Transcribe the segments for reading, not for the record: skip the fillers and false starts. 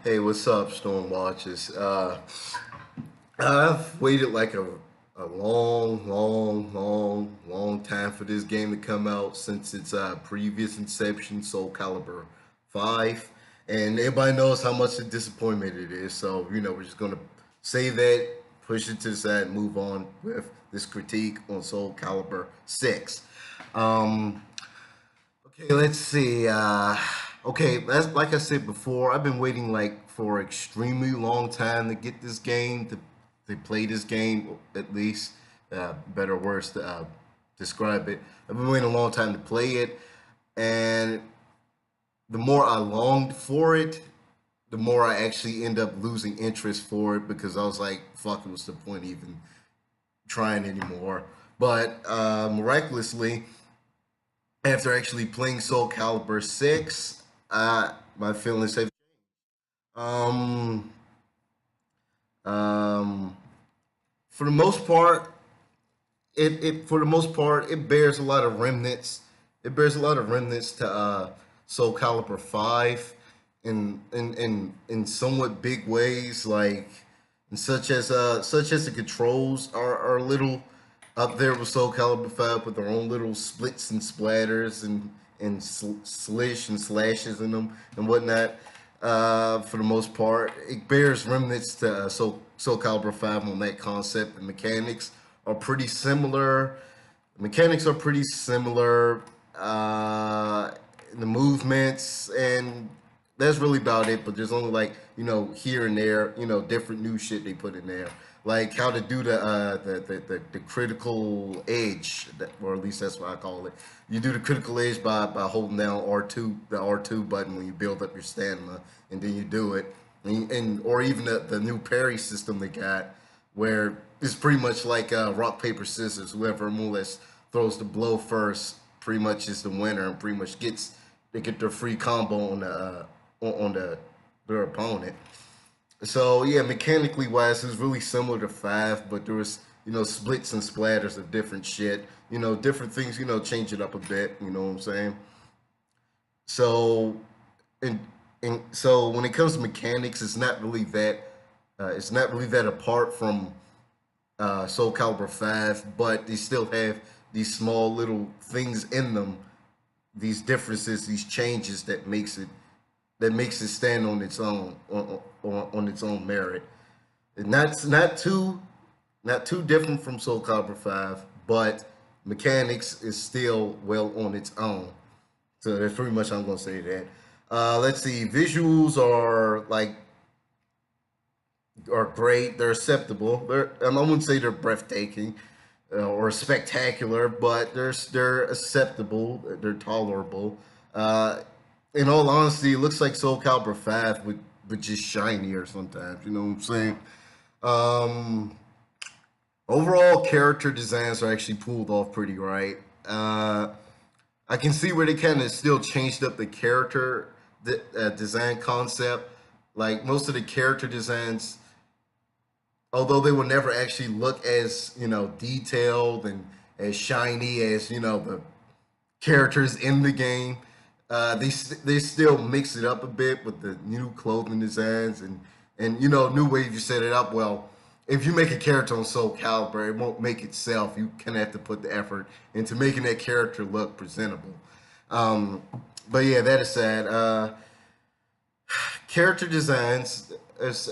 Hey, what's up, Storm Watchers? I've waited like a long time for this game to come out since its previous inception, Soul Calibur 5. And everybody knows how much a disappointment it is. So, we're just going to say that, push it to the side, and move on with this critique on Soul Calibur 6. Um, Okay, let's see. Okay, that's like I said before. I've been waiting like for extremely long time to get this game to play this game at least. Better words to describe it. I've been waiting a long time to play it, and the more I longed for it, the more I actually end up losing interest for it because I was like, "Fuck, what's the point even trying anymore?" But miraculously after actually playing Soul Calibur 6, my feelings have um um for the most part it bears a lot of remnants. It bears a lot of remnants to Soul Calibur 5 in somewhat big ways, like and such as the controls are a little up there with Soul Calibur 5 with their own little splits and splatters and slish and slashes in them and whatnot. For the most part, it bears remnants to Soul Calibur 5 on that concept. The mechanics are pretty similar. The mechanics are pretty similar. The movements, and that's really about it. But there's only like here and there, different new shit they put in there, like how to do the critical edge, or at least that's what I call it. You do the critical edge by holding down R2 button when you build up your stamina, and then you do it, and or even the new parry system they got, where it's pretty much like rock paper scissors. Whoever more or less throws the blow first pretty much is the winner, and pretty much they get their free combo on their opponent. So yeah, mechanically wise, it's really similar to 5, but there was splits and splatters of different shit. Different things. Change it up a bit. You know what I'm saying? So and so when it comes to mechanics, it's not really that. It's not really that apart from Soul Calibur 5, but they still have these small little things in them, these differences, these changes that makes it stand on its own on its own merit. And that's not too different from Soul Calibur 5, but mechanics is still well on its own. So that's pretty much I'm gonna say that. Let's see, visuals are great. They're acceptable. I wouldn't say they're breathtaking or spectacular, but they're acceptable. They're tolerable. Uh, in all honesty, it looks like Soul Calibur 5 with just shinier sometimes. You know what I'm saying? Um, Overall, character designs are actually pulled off pretty right. I can see where they kind of still changed up the character design concept. Like most of the character designs, although they will never actually look as detailed and as shiny as the characters in the game. They still mix it up a bit with the new clothing designs and new ways you set it up. Well, if you make a character on Soul Calibur, it won't make itself. You kind of have to put the effort into making that character look presentable. Um, but yeah, that is sad. Character designs, as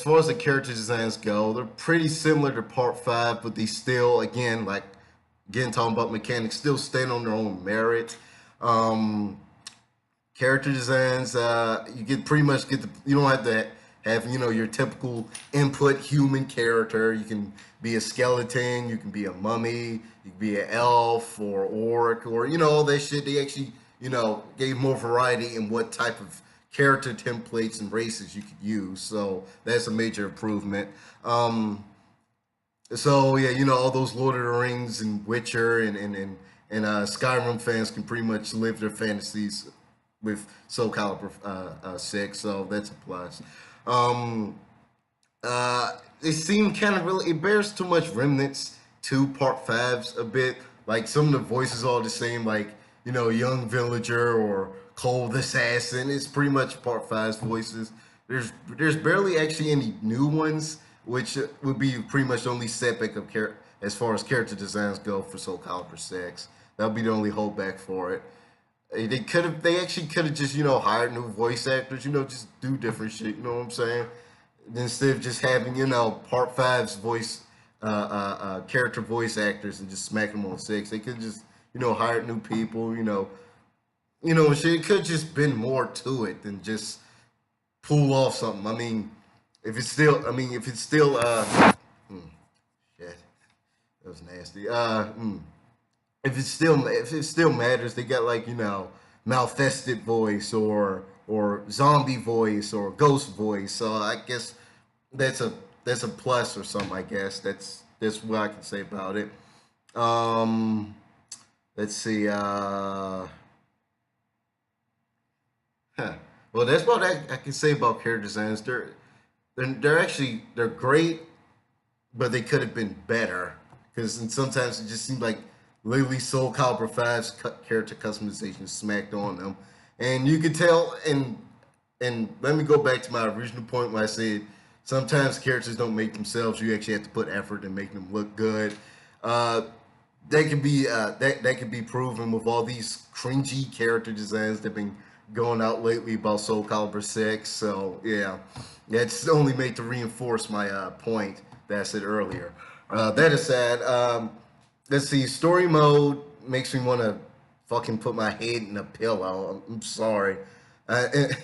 far as the character designs go, they're pretty similar to Part 5, but they still, again talking about mechanics, still stand on their own merit. Um, Character designs, you get pretty much you don't have to have your typical input human character. You can be a skeleton, you can be a mummy, you can be an elf or orc, or all that shit. They actually gave more variety in what type of character templates and races you could use, so that's a major improvement. So yeah, all those Lord of the Rings and Witcher and Skyrim fans can pretty much live their fantasies with Soul Calibur 6, so that's a plus. Um, it seemed kind of really, it bears too much remnants to Part Fives a bit. Like some of the voices are the same, like Young Villager or Cold Assassin. It's pretty much Part Five's voices. there's barely actually any new ones, which would be pretty much the only setback of as far as character designs go for Soul Calibur 6. That would be the only holdback for it. They actually could have just hired new voice actors, just do different shit. You know what I'm saying? Instead of just having Part Five's voice, character voice actors and just smack them on six, they could just hired new people. Shit. It could just been more to it than just pull off something. I mean, if it's still, shit, that was nasty. If it still matters, they got like malfested voice or zombie voice or ghost voice. So I guess that's a that's a plus or something. I guess that's what I can say about it. Um, let's see. Huh. Well, that's what I can say about character designs. They're great, but they could have been better because sometimes it just seems like literally Soul Calibur 5's character customization smacked on them, and you could tell. And let me go back to my original point where I said sometimes characters don't make themselves. You actually have to put effort in making them look good. Uh, that can be proven with all these cringy character designs that've been going out lately about Soul Calibur 6. So yeah, that's only made to reinforce my point that I said earlier. That is sad. Let's see. Story mode makes me want to fucking put my head in a pillow. I'm sorry. And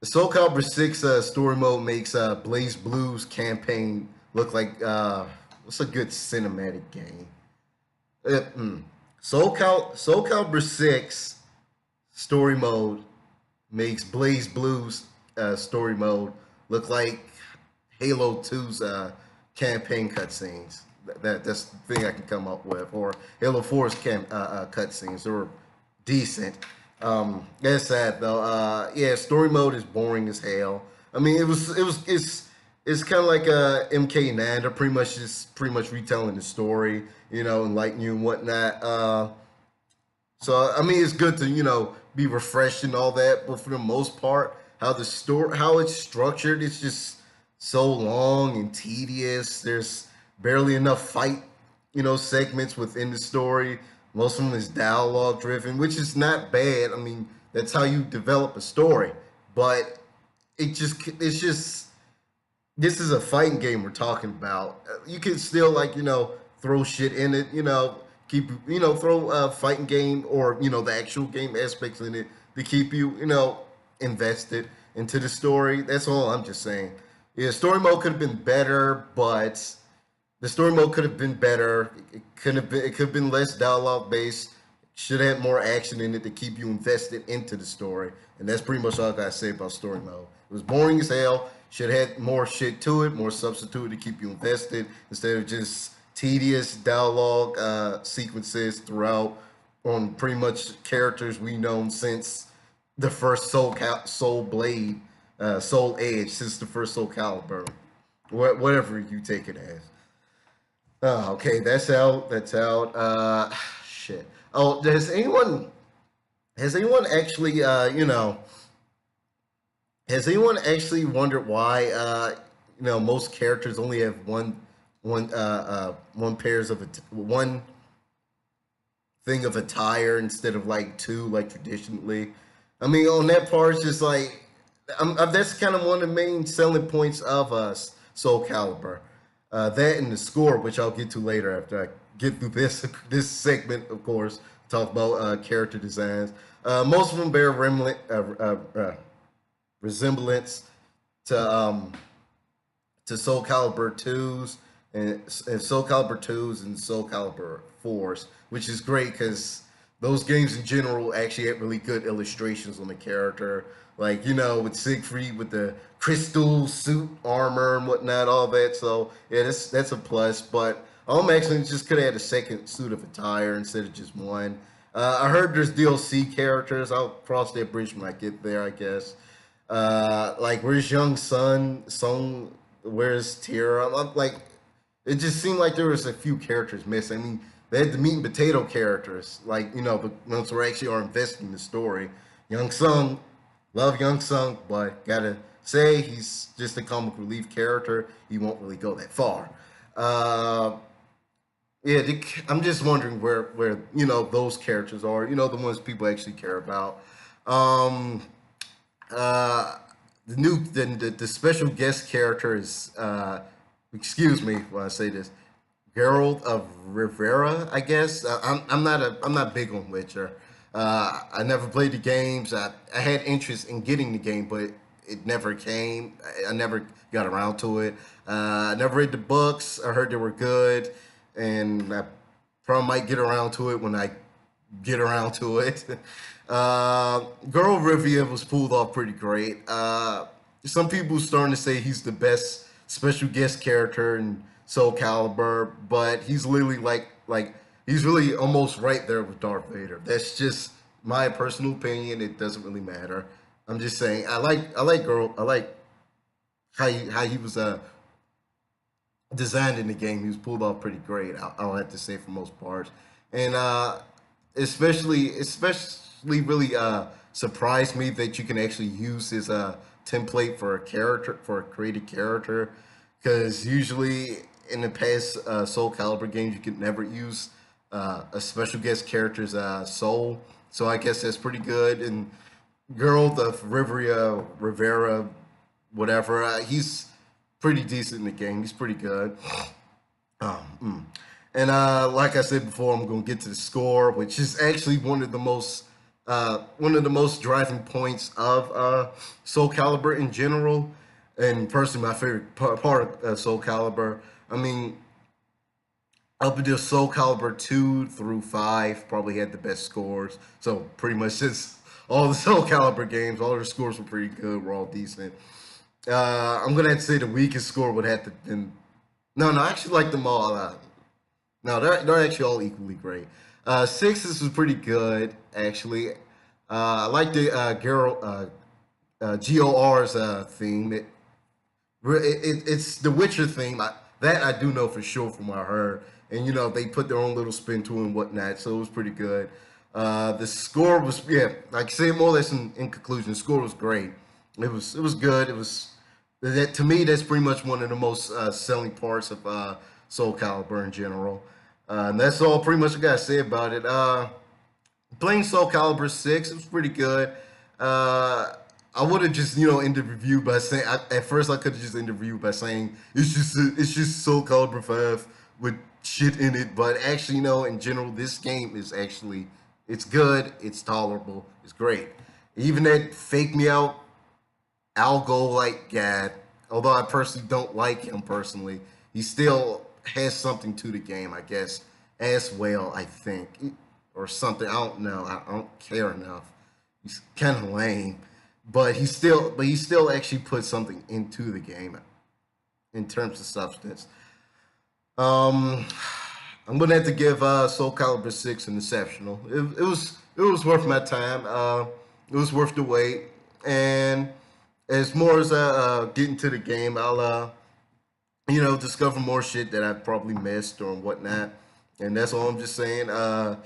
Soul Calibur 6 story mode makes Blaze Blue's campaign look like what's a good cinematic game? Soul Calibur 6 story mode makes Blaze Blue's story mode look like Halo 2's campaign cutscenes. That's the thing I can come up with. Or Halo 4's cutscenes. They were decent. That's sad though. Yeah, story mode is boring as hell. I mean, it's kind of like MK9. They're pretty much retelling the story, enlightening you and whatnot. So I mean, it's good to be refreshed and all that, but for the most part, how it's structured, it's just so long and tedious. There's barely enough fight, segments within the story. Most of them is dialogue driven, which is not bad. I mean, that's how you develop a story. But it's just this is a fighting game we're talking about. You can still throw shit in it, keep throw a fighting game or the actual game aspects in it to keep you invested into the story. That's all I'm just saying. Yeah, story mode could have been better, but the story mode could have been better. It could have been less dialogue based. Should have had more action in it to keep you invested into the story. And that's pretty much all I gotta say about story mode. It was boring as hell. Should have had more shit to it, more substitute to keep you invested instead of just tedious dialogue sequences throughout on pretty much characters we known since the first Soul Blade, Soul Edge, since the first Soul Calibur, whatever you take it as. Okay, that's out. That's out. Shit. Oh, has anyone actually has anyone actually wondered why most characters only have one pairs of one thing of attire instead of like two like traditionally? I mean, on that part, it's just like that's kind of one of the main selling points of us Soul Calibur. That and the score, which I'll get to later after I get through this segment, of course, talk about character designs. Most of them bear resemblance to Soul Calibur 2s and Soul Calibur 2s and Soul Calibur 4s, which is great because those games in general actually have really good illustrations on the character. Like, with Siegfried with the crystal suit armor and whatnot, all that. So, yeah, that's a plus. But actually just could have had a second suit of attire instead of just one. I heard there's DLC characters. I'll cross that bridge when I get there, I guess. Like, where's Young Sun? Song, where's Tira? I'm like, it just seemed like there was a few characters missing. I mean, they had the meat and potato characters, like, the ones who actually are invested in the story. Young Sung, love Young Sung, but gotta say he's just a comic relief character, he won't really go that far. Uh, yeah, I'm just wondering where those characters are. The ones people actually care about. Um, uh, the special guest character is excuse me when I say this, Geralt of Rivera, I guess. I'm not big on Witcher. I never played the games. I had interest in getting the game, but it never came. I never got around to it. I never read the books. I heard they were good, and I probably might get around to it when I get around to it. Girl Rivia was pulled off pretty great. Some people starting to say he's the best special guest character in Soul Calibur, but he's literally like he's really almost right there with Darth Vader. That's just my personal opinion. It doesn't really matter. I'm just saying I like how he was designed in the game. He was pulled off pretty great. I'll have to say for most parts, and especially really surprised me that you can actually use his template for a character for a created character, because usually in the past Soul Calibur games you could never use a special guest character's soul. So I guess that's pretty good. And Girl the Rivera, whatever, he's pretty decent in the game. He's pretty good. And like I said before, I'm gonna get to the score, which is actually one of the most driving points of Soul Calibur in general, and personally my favorite part of Soul Calibur. I mean, up until Soul Calibur 2 through 5 probably had the best scores. So pretty much since all the Soul Calibur games, all their scores were pretty good, were all decent. I'm gonna have to say the weakest score would have to been no, I actually like them all. No, they're actually all equally great. Sixes was pretty good actually. I like the GOR's theme. It's the Witcher theme. That I do know for sure from what I heard. And they put their own little spin to it and whatnot, so it was pretty good. The score was, yeah, like I say, more or less in conclusion, the score was great. It was good. It was that to me that's pretty much one of the most selling parts of Soul Calibur in general. And that's all pretty much I gotta say about it. Playing Soul Calibur 6, it was pretty good. Uh, I would have just ended the review by saying at first I could have just ended the review by saying it's just Soul Calibur 5 with shit in it, but actually in general this game is actually it's good, it's tolerable, it's great. Even that fake me out Algo like guy, although I personally don't like him personally, he still has something to the game, I guess, as well. I think, or something. I don't know. I don't care enough. He's kind of lame, but he still actually put something into the game in terms of substance. Um, I'm gonna have to give Soul Calibur 6 an exceptional. It was worth my time. It was worth the wait, and as more as I get into the game, I'll discover more shit that I probably missed or whatnot. And that's all I'm just saying. I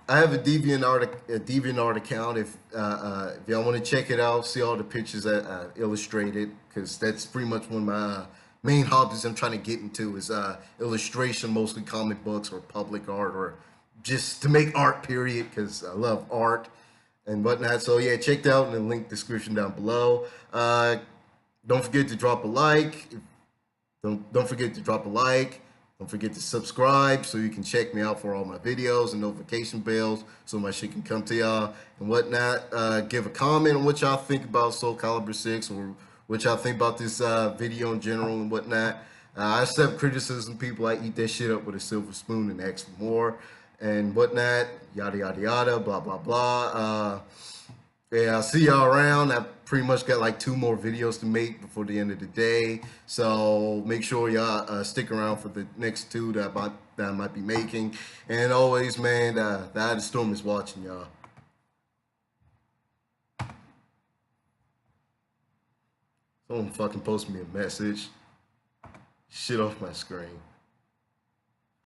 have a DeviantArt account. If y'all want to check it out, see all the pictures that I illustrated, because that's pretty much one of my main hobbies I'm trying to get into is illustration, mostly comic books or public art or just to make art. Period, because I love art and whatnot. So yeah, check it out in the link description down below. Don't forget to drop a like. Don't forget to drop a like. Don't forget to subscribe so you can check me out for all my videos and notification bells so my shit can come to y'all and whatnot. Give a comment on what y'all think about Soul Calibur 6 or what y'all think about this video in general and whatnot. I accept criticism, people. I eat that shit up with a silver spoon and ask for more and whatnot. Yada, yada, yada, blah, blah, blah. Yeah, I'll see y'all around. I pretty much got like 2 more videos to make before the end of the day. So make sure y'all stick around for the next 2 that I might be making. And always, man, the Eye of the Storm is watching y'all. Someone fucking post me a message. Shit off my screen.